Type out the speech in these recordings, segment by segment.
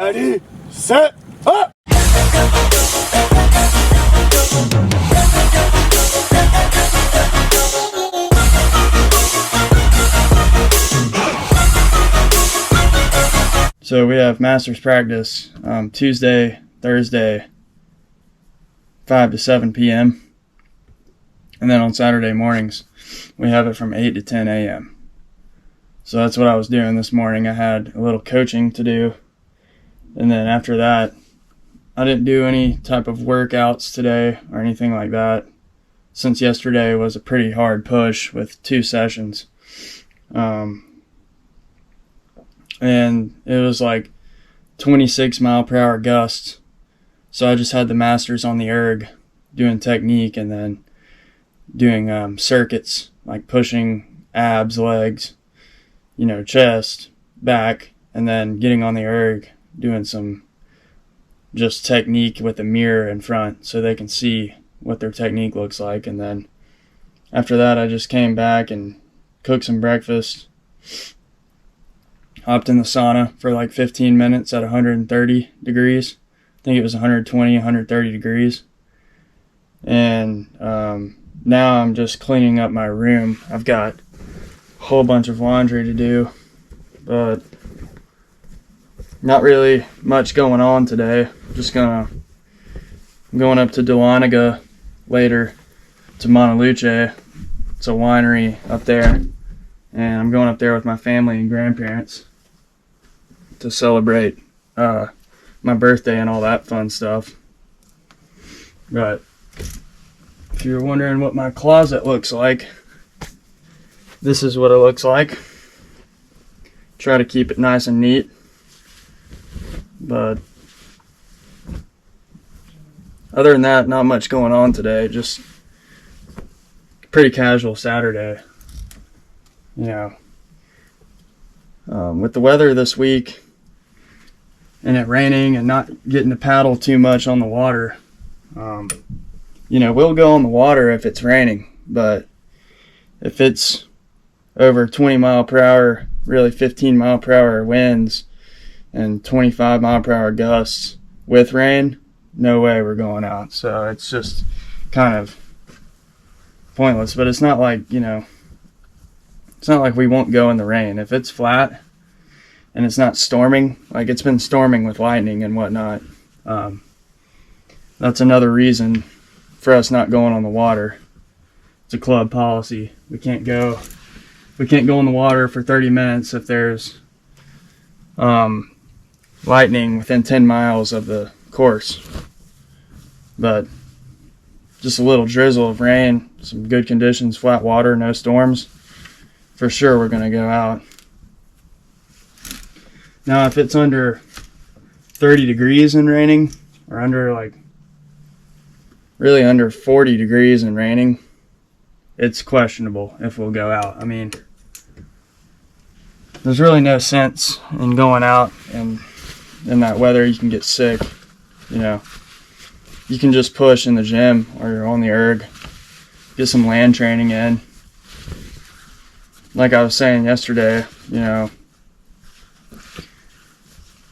Ready, set, up! So we have Masters practice Tuesday, Thursday, 5 to 7 p.m. And then on Saturday mornings, we have it from 8 to 10 a.m. So that's what I was doing this morning. I had a little coaching to do. And then after that, I didn't do any type of workouts today or anything like that, since yesterday was a pretty hard push with 2 sessions. And it was like 26 mile per hour gusts. So I just had the Masters on the erg doing technique and then doing circuits, like pushing abs, legs, chest, back, and then getting on the erg, doing some just technique with a mirror in front so they can see what their technique looks like. And then after that, I just came back and cooked some breakfast, hopped in the sauna for like 15 minutes at 130 degrees. I think it was 120, 130 degrees. And now I'm just cleaning up my room. I've got a whole bunch of laundry to do, but not really much going on today. I'm going up to Dahlonega later to Montaluce. It's a winery up there. And I'm going up there with my family and grandparents to celebrate my birthday and all that fun stuff. But if you're wondering what my closet looks like, this is what it looks like. Try to keep it nice and neat. But other than that, not much going on today. Just pretty casual Saturday. With the weather this week and it raining and not getting to paddle too much on the water, we'll go on the water if it's raining, but if it's over 20 mile per hour, really 15 mile per hour winds and 25 mile per hour gusts with rain, no way we're going out. So it's just kind of pointless. But it's not like, it's not like we won't go in the rain. If it's flat and it's not storming, like it's been storming with lightning and whatnot, that's another reason for us not going on the water. It's a club policy. We can't go in the water for 30 minutes if there's lightning within 10 miles of the course. But just a little drizzle of rain, some good conditions, flat water, no storms, for sure we're going to go out. Now if it's under 30 degrees and raining, or under really under 40 degrees and raining, it's questionable if we'll go out. I mean, there's really no sense in going out and in that weather. You can get sick. You can just push in the gym or you're on the erg, get some land training in. Like I was saying yesterday, as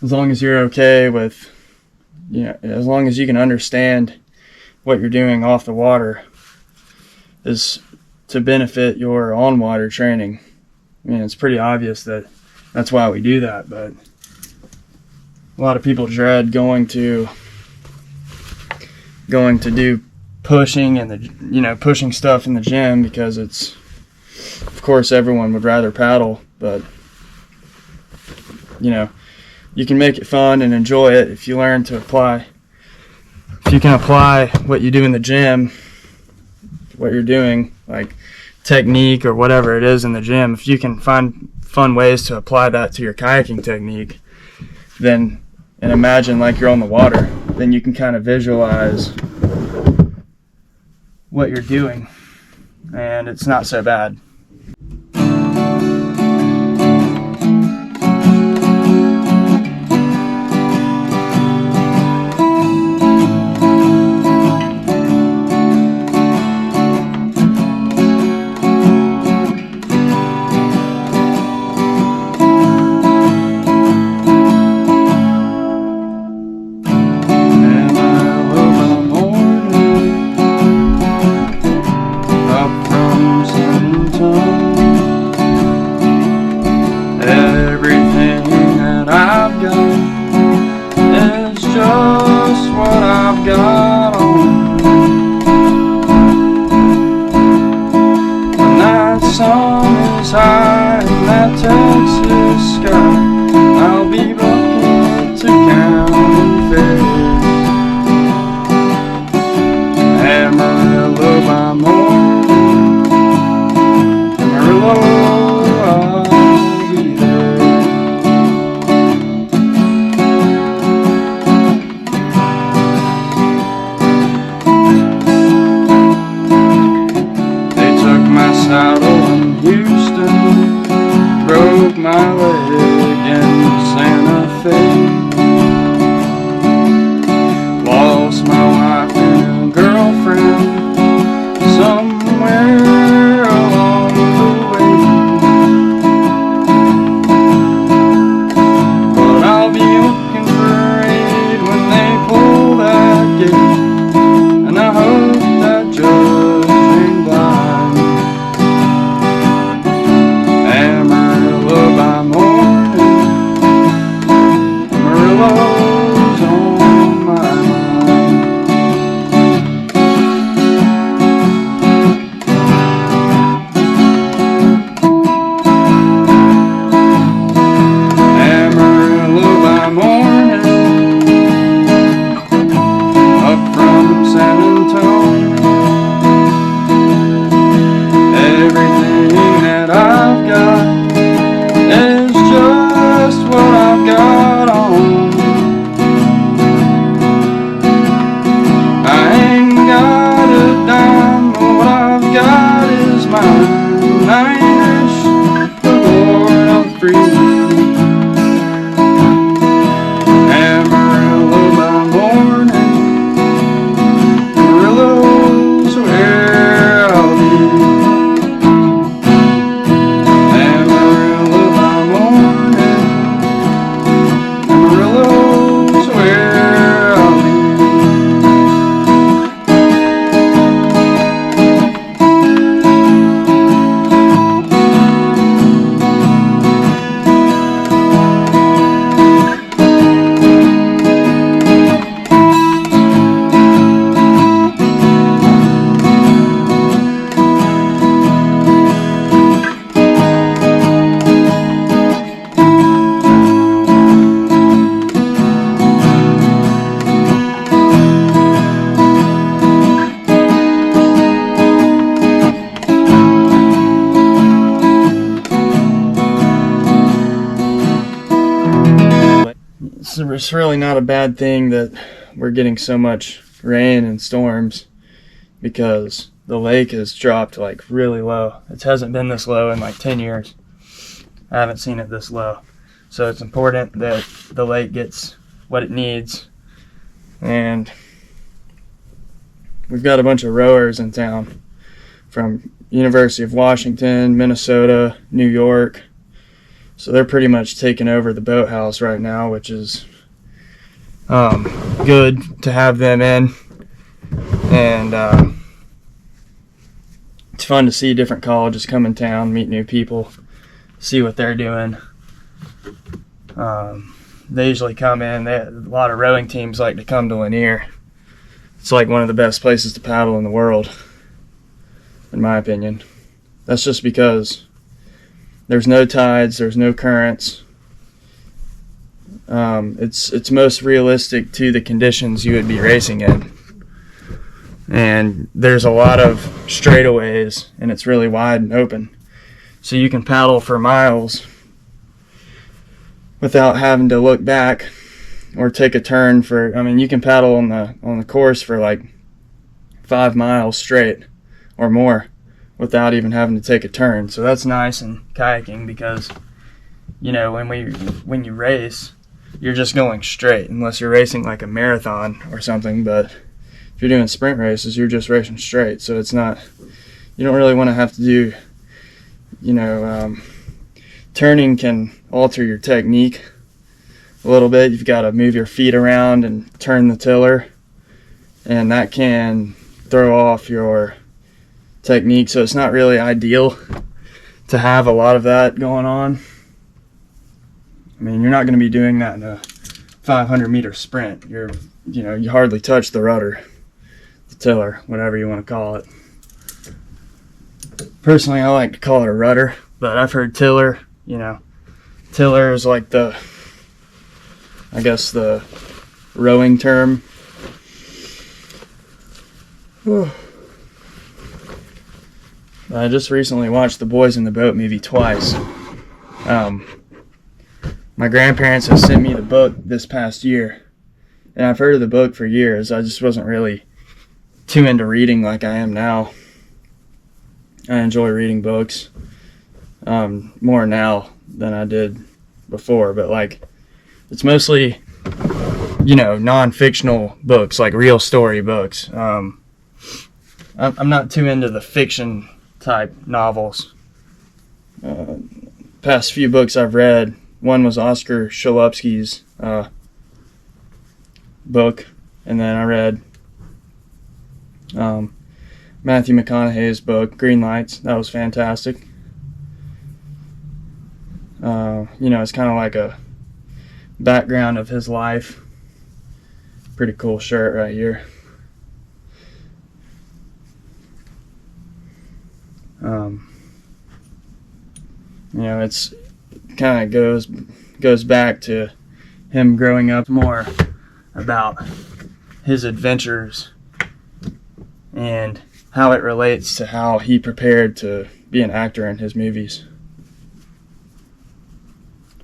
long as you're okay with, as long as you can understand what you're doing off the water is to benefit your on-water training. I mean, it's pretty obvious that that's why we do that, but a lot of people dread going to do pushing and pushing stuff in the gym because it's, of course, everyone would rather paddle, but you can make it fun and enjoy it if you learn to apply. If you can apply what you do in the gym, what you're doing, like technique or whatever it is in the gym, if you can find fun ways to apply that to your kayaking technique, then, and imagine like you're on the water, then you can kind of visualize what you're doing, and it's not so bad. it's really not a bad thing that we're getting so much rain and storms, because the lake has dropped like really low. It hasn't been this low in like 10 years. I haven't seen it this low. So it's important that the lake gets what it needs. And we've got a bunch of rowers in town from University of Washington, Minnesota, New York. So they're pretty much taking over the boathouse right now, which is good to have them in. And it's fun to see different colleges come in town, meet new people, see what they're doing. They usually come in. A lot of rowing teams like to come to Lanier. It's like one of the best places to paddle in the world, in my opinion. That's just because there's no tides, there's no currents. It's most realistic to the conditions you would be racing in. And there's a lot of straightaways, and it's really wide and open. So you can paddle for miles without having to look back or take a turn for, I mean, you can paddle on the course for like 5 miles straight or more without even having to take a turn. So that's nice in kayaking, because, you know, when you race, you're just going straight, unless you're racing like a marathon or something. But if you're doing sprint races, you're just racing straight. So it's not, you don't really want to have to do, you know, turning can alter your technique a little bit. You've got to move your feet around and turn the tiller, and that can throw off your technique. So it's not really ideal to have a lot of that going on. I mean, you're not going to be doing that in a 500-meter sprint. You hardly touch the rudder, the tiller, whatever you want to call it. Personally, I like to call it a rudder, but I've heard tiller. You know, tiller is like the rowing term. I just recently watched the Boys in the Boat movie twice. My grandparents have sent me the book this past year, and I've heard of the book for years. I just wasn't really too into reading like I am now. I enjoy reading books more now than I did before, but like, it's mostly, you know, non-fictional books, like real story books. I'm not too into the fiction type novels. Past few books I've read, one was Oscar Chalupsky's book, and then I read Matthew McConaughey's book, Green Lights. That was fantastic. You know, it's kind of like a background of his life. Pretty cool shirt right here. You know, it's kind of goes back to him growing up, more about his adventures and how it relates to how he prepared to be an actor in his movies.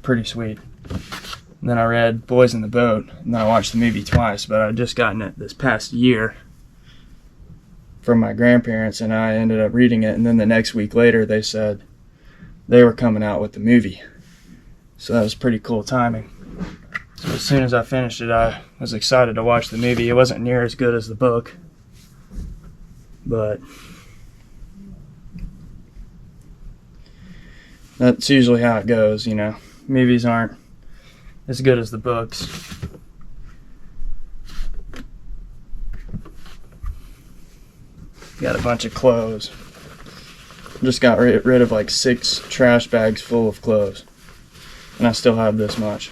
Pretty sweet. And then I read Boys in the Boat, and then I watched the movie twice, but I'd just gotten it this past year from my grandparents, and I ended up reading it, and then the next week later they said they were coming out with the movie. So that was pretty cool timing. So as soon as I finished it, I was excited to watch the movie. It wasn't near as good as the book, but that's usually how it goes, you know. Movies aren't as good as the books. Got a bunch of clothes. Just got rid of like 6 trash bags full of clothes, and I still have this much.